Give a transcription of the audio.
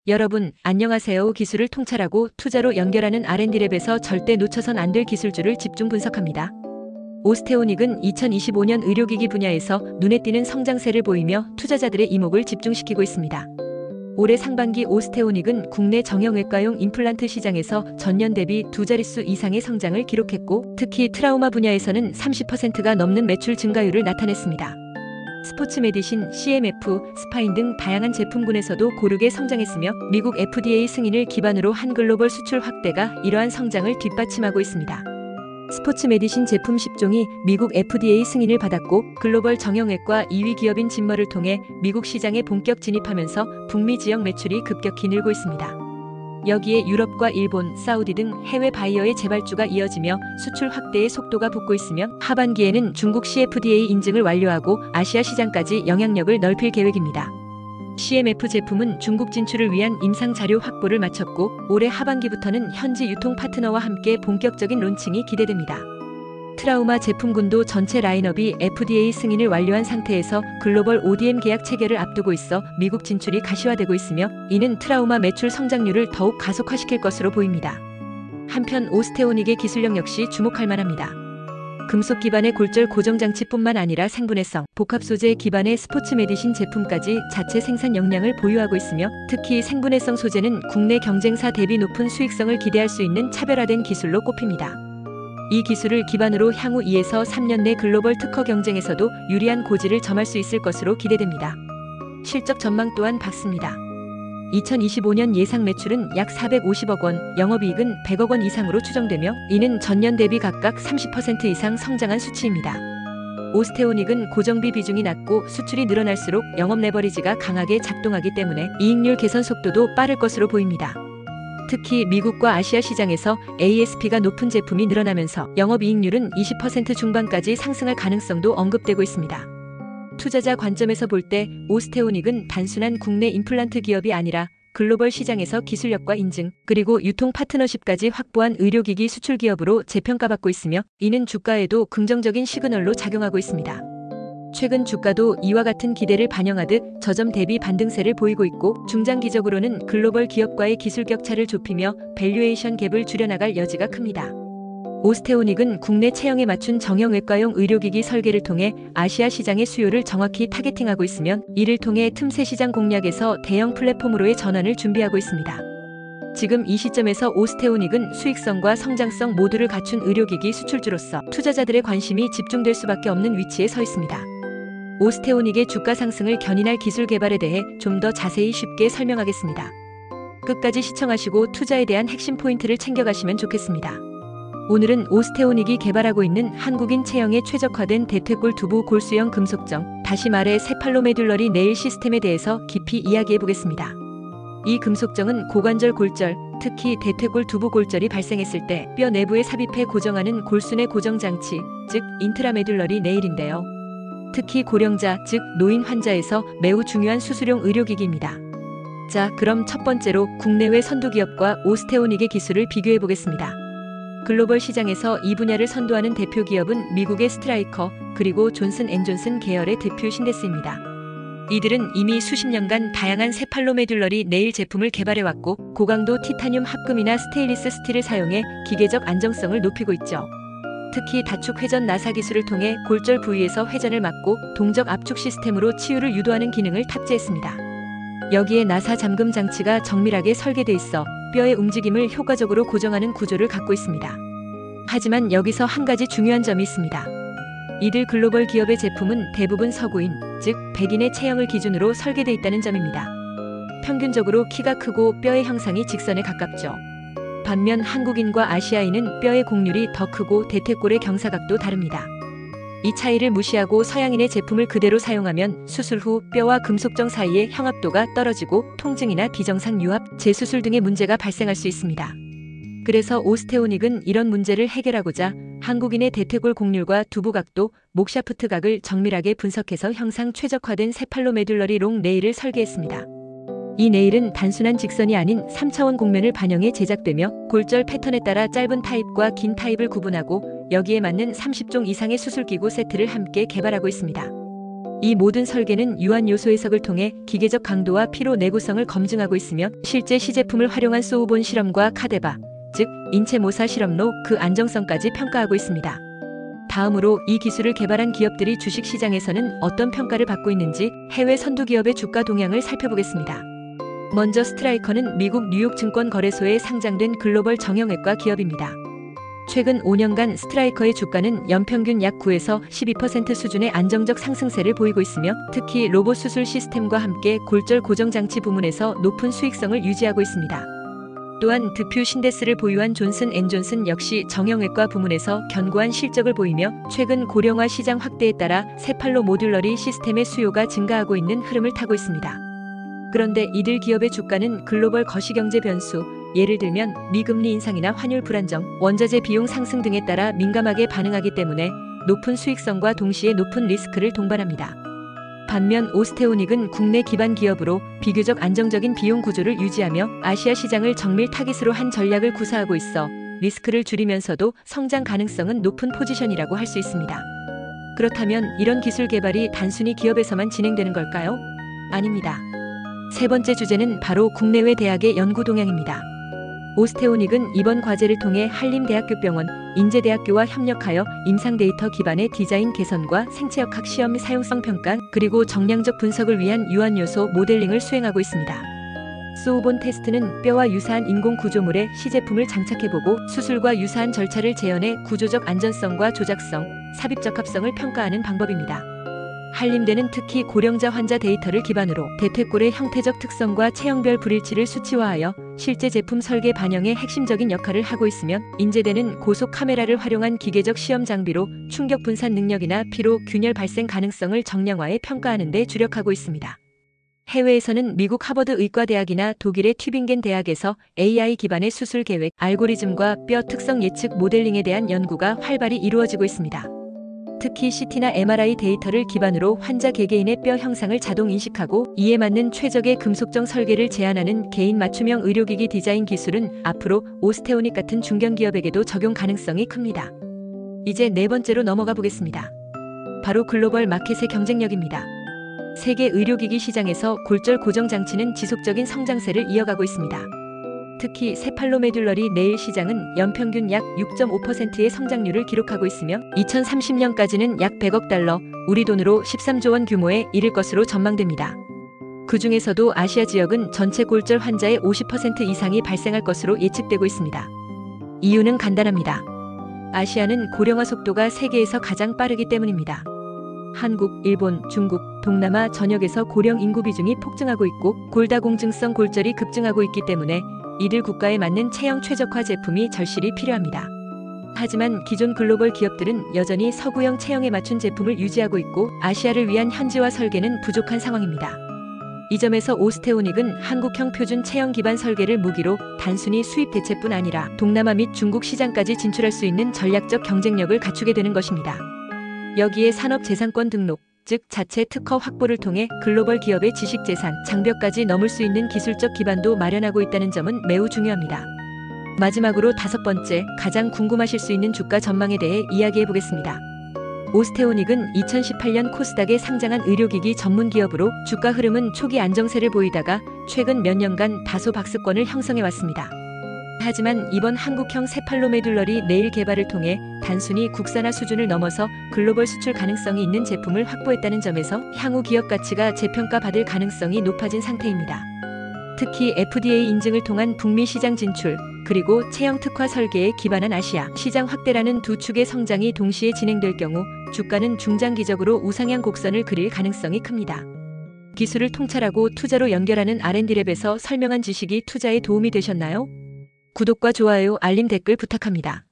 여러분, 안녕하세요. 기술을 통찰하고 투자로 연결하는 R&D랩에서 절대 놓쳐선 안 될 기술주를 집중 분석합니다. 오스테오닉은 2025년 의료기기 분야에서 눈에 띄는 성장세를 보이며 투자자들의 이목을 집중시키고 있습니다. 올해 상반기 오스테오닉은 국내 정형외과용 임플란트 시장에서 전년 대비 두 자릿수 이상의 성장을 기록했고, 특히 트라우마 분야에서는 30%가 넘는 매출 증가율을 나타냈습니다. 스포츠 메디신, CMF, 스파인 등 다양한 제품군에서도 고르게 성장했으며 미국 FDA 승인을 기반으로 한 글로벌 수출 확대가 이러한 성장을 뒷받침하고 있습니다. 스포츠 메디신 제품 10종이 미국 FDA 승인을 받았고, 글로벌 정형외과 2위 기업인 진머를 통해 미국 시장에 본격 진입하면서 북미 지역 매출이 급격히 늘고 있습니다. 여기에 유럽과 일본, 사우디 등 해외 바이어의 재발주가 이어지며 수출 확대의 속도가 붙고 있으며, 하반기에는 중국 CFDA 인증을 완료하고 아시아 시장까지 영향력을 넓힐 계획입니다. CMF 제품은 중국 진출을 위한 임상 자료 확보를 마쳤고, 올해 하반기부터는 현지 유통 파트너와 함께 본격적인 론칭이 기대됩니다. 트라우마 제품군도 전체 라인업이 FDA 승인을 완료한 상태에서 글로벌 ODM 계약 체결을 앞두고 있어 미국 진출이 가시화되고 있으며, 이는 트라우마 매출 성장률을 더욱 가속화시킬 것으로 보입니다. 한편 오스테오닉의 기술력 역시 주목할 만합니다. 금속 기반의 골절 고정장치뿐만 아니라 생분해성, 복합 소재 기반의 스포츠 메디신 제품까지 자체 생산 역량을 보유하고 있으며, 특히 생분해성 소재는 국내 경쟁사 대비 높은 수익성을 기대할 수 있는 차별화된 기술로 꼽힙니다. 이 기술을 기반으로 향후 2에서 3년 내 글로벌 특허 경쟁에서도 유리한 고지를 점할 수 있을 것으로 기대됩니다. 실적 전망 또한 밝습니다. 2025년 예상 매출은 약 450억 원, 영업이익은 100억 원 이상으로 추정되며, 이는 전년 대비 각각 30% 이상 성장한 수치입니다. 오스테오닉은 고정비 비중이 낮고 수출이 늘어날수록 영업 레버리지가 강하게 작동하기 때문에 이익률 개선 속도도 빠를 것으로 보입니다. 특히 미국과 아시아 시장에서 ASP가 높은 제품이 늘어나면서 영업이익률은 20% 중반까지 상승할 가능성도 언급되고 있습니다. 투자자 관점에서 볼 때 오스테오닉은 단순한 국내 임플란트 기업이 아니라 글로벌 시장에서 기술력과 인증, 그리고 유통 파트너십까지 확보한 의료기기 수출 기업으로 재평가받고 있으며, 이는 주가에도 긍정적인 시그널로 작용하고 있습니다. 최근 주가도 이와 같은 기대를 반영하듯 저점 대비 반등세를 보이고 있고, 중장기적으로는 글로벌 기업과의 기술 격차를 좁히며 밸류에이션 갭을 줄여나갈 여지가 큽니다. 오스테오닉은 국내 체형에 맞춘 정형외과용 의료기기 설계를 통해 아시아 시장의 수요를 정확히 타겟팅하고 있으며, 이를 통해 틈새 시장 공략에서 대형 플랫폼으로의 전환을 준비하고 있습니다. 지금 이 시점에서 오스테오닉은 수익성과 성장성 모두를 갖춘 의료기기 수출주로서 투자자들의 관심이 집중될 수밖에 없는 위치에 서 있습니다. 오스테오닉의 주가 상승을 견인할 기술 개발에 대해 좀 더 자세히 쉽게 설명하겠습니다. 끝까지 시청하시고 투자에 대한 핵심 포인트를 챙겨가시면 좋겠습니다. 오늘은 오스테오닉이 개발하고 있는 한국인 체형에 최적화된 대퇴골 두부 골수형 금속정, 다시 말해 세팔로메듈러리 네일 시스템에 대해서 깊이 이야기해보겠습니다. 이 금속정은 고관절 골절, 특히 대퇴골 두부 골절이 발생했을 때 뼈 내부에 삽입해 고정하는 골순의 고정장치, 즉 인트라메듈러리 네일인데요. 특히 고령자, 즉 노인 환자에서 매우 중요한 수술용 의료기기입니다. 자, 그럼 첫 번째로 국내외 선두기업과 오스테오닉의 기술을 비교해보겠습니다. 글로벌 시장에서 이 분야를 선도하는 대표 기업은 미국의 스트라이커, 그리고 존슨앤존슨 계열의 대표 신데스입니다. 이들은 이미 수십 년간 다양한 세팔로메듈러리 네일 제품을 개발해왔고, 고강도 티타늄 합금이나 스테인리스 스틸을 사용해 기계적 안정성을 높이고 있죠. 특히 다축 회전 나사 기술을 통해 골절 부위에서 회전을 막고 동적 압축 시스템으로 치유를 유도하는 기능을 탑재했습니다. 여기에 나사 잠금 장치가 정밀하게 설계돼 있어 뼈의 움직임을 효과적으로 고정하는 구조를 갖고 있습니다. 하지만 여기서 한 가지 중요한 점이 있습니다. 이들 글로벌 기업의 제품은 대부분 서구인, 즉 백인의 체형을 기준으로 설계돼 있다는 점입니다. 평균적으로 키가 크고 뼈의 형상이 직선에 가깝죠. 반면 한국인과 아시아인은 뼈의 곡률이 더 크고 대퇴골의 경사각도 다릅니다. 이 차이를 무시하고 서양인의 제품을 그대로 사용하면 수술 후 뼈와 금속정 사이의 형합도가 떨어지고 통증이나 비정상 유합, 재수술 등의 문제가 발생할 수 있습니다. 그래서 오스테오닉은 이런 문제를 해결하고자 한국인의 대퇴골 곡률과 두부 각도, 목 샤프트 각을 정밀하게 분석해서 형상 최적화된 세팔로메듈러리 롱 네일을 설계했습니다. 이 네일은 단순한 직선이 아닌 3차원 곡면을 반영해 제작되며, 골절 패턴에 따라 짧은 타입과 긴 타입을 구분하고 여기에 맞는 30종 이상의 수술기구 세트를 함께 개발하고 있습니다. 이 모든 설계는 유한 요소 해석을 통해 기계적 강도와 피로 내구성을 검증하고 있으며 실제 시제품을 활용한 소우본 실험과 카데바, 즉 인체 모사 실험로 그 안정성까지 평가하고 있습니다. 다음으로 이 기술을 개발한 기업들이 주식시장에서는 어떤 평가를 받고 있는지 해외 선두 기업의 주가 동향을 살펴보겠습니다. 먼저 스트라이커는 미국 뉴욕 증권거래소에 상장된 글로벌 정형외과 기업입니다. 최근 5년간 스트라이커의 주가는 연평균 약 9에서 12% 수준의 안정적 상승세를 보이고 있으며 특히 로봇 수술 시스템과 함께 골절 고정장치 부문에서 높은 수익성을 유지하고 있습니다. 또한 드퓨 신데스를 보유한 존슨앤존슨 역시 정형외과 부문에서 견고한 실적을 보이며 최근 고령화 시장 확대에 따라 세팔로 모듈러리 시스템의 수요가 증가하고 있는 흐름을 타고 있습니다. 그런데 이들 기업의 주가는 글로벌 거시경제 변수, 예를 들면 미금리 인상이나 환율 불안정, 원자재 비용 상승 등에 따라 민감하게 반응하기 때문에 높은 수익성과 동시에 높은 리스크를 동반합니다. 반면 오스테오닉은 국내 기반 기업으로 비교적 안정적인 비용 구조를 유지하며 아시아 시장을 정밀 타깃으로 한 전략을 구사하고 있어 리스크를 줄이면서도 성장 가능성은 높은 포지션이라고 할 수 있습니다. 그렇다면 이런 기술 개발이 단순히 기업에서만 진행되는 걸까요? 아닙니다. 세 번째 주제는 바로 국내외 대학의 연구 동향입니다. 오스테오닉은 이번 과제를 통해 한림대학교병원, 인제대학교와 협력하여 임상 데이터 기반의 디자인 개선과 생체역학 시험 사용성 평가, 그리고 정량적 분석을 위한 유한요소 모델링을 수행하고 있습니다. 소우본 테스트는 뼈와 유사한 인공 구조물에 시제품을 장착해보고 수술과 유사한 절차를 재현해 구조적 안전성과 조작성, 삽입 적합성을 평가하는 방법입니다. 한림대는 특히 고령자 환자 데이터를 기반으로 대퇴골의 형태적 특성과 체형별 불일치를 수치화하여 실제 제품 설계 반영에 핵심적인 역할을 하고 있으며 인제대는 고속 카메라를 활용한 기계적 시험 장비로 충격 분산 능력이나 피로 균열 발생 가능성을 정량화해 평가하는 데 주력하고 있습니다. 해외에서는 미국 하버드 의과대학이나 독일의 튜빙겐 대학에서 AI 기반의 수술 계획, 알고리즘과 뼈 특성 예측 모델링에 대한 연구가 활발히 이루어지고 있습니다. 특히 CT나 MRI 데이터를 기반으로 환자 개개인의 뼈 형상을 자동 인식하고 이에 맞는 최적의 금속정 설계를 제안하는 개인 맞춤형 의료기기 디자인 기술은 앞으로 오스테오닉 같은 중견기업에게도 적용 가능성이 큽니다. 이제 네 번째로 넘어가 보겠습니다. 바로 글로벌 마켓의 경쟁력입니다. 세계 의료기기 시장에서 골절 고정장치는 지속적인 성장세를 이어가고 있습니다. 특히 세팔로메듈러리 네일 시장은 연평균 약 6.5%의 성장률을 기록하고 있으며 2030년까지는 약 100억 달러, 우리 돈으로 13조 원 규모에 이를 것으로 전망됩니다. 그 중에서도 아시아 지역은 전체 골절 환자의 50% 이상이 발생할 것으로 예측되고 있습니다. 이유는 간단합니다. 아시아는 고령화 속도가 세계에서 가장 빠르기 때문입니다. 한국, 일본, 중국, 동남아 전역에서 고령 인구 비중이 폭증하고 있고 골다공증성 골절이 급증하고 있기 때문에 이들 국가에 맞는 체형 최적화 제품이 절실히 필요합니다. 하지만 기존 글로벌 기업들은 여전히 서구형 체형에 맞춘 제품을 유지하고 있고 아시아를 위한 현지화 설계는 부족한 상황입니다. 이 점에서 오스테오닉은 한국형 표준 체형 기반 설계를 무기로 단순히 수입 대체뿐 아니라 동남아 및 중국 시장까지 진출할 수 있는 전략적 경쟁력을 갖추게 되는 것입니다. 여기에 산업재산권 등록, 즉 자체 특허 확보를 통해 글로벌 기업의 지식재산, 장벽까지 넘을 수 있는 기술적 기반도 마련하고 있다는 점은 매우 중요합니다. 마지막으로 다섯 번째, 가장 궁금하실 수 있는 주가 전망에 대해 이야기해 보겠습니다. 오스테오닉은 2018년 코스닥에 상장한 의료기기 전문 기업으로 주가 흐름은 초기 안정세를 보이다가 최근 몇 년간 다소 박스권을 형성해 왔습니다. 하지만 이번 한국형 세팔로메듈러리 네일 개발을 통해 단순히 국산화 수준을 넘어서 글로벌 수출 가능성이 있는 제품을 확보했다는 점에서 향후 기업 가치가 재평가받을 가능성이 높아진 상태입니다. 특히 FDA 인증을 통한 북미 시장 진출, 그리고 체형 특화 설계에 기반한 아시아 시장 확대라는 두 축의 성장이 동시에 진행될 경우 주가는 중장기적으로 우상향 곡선을 그릴 가능성이 큽니다. 기술을 통찰하고 투자로 연결하는 R&D랩에서 설명한 지식이 투자에 도움이 되셨나요? 구독과 좋아요, 알림 댓글 부탁합니다.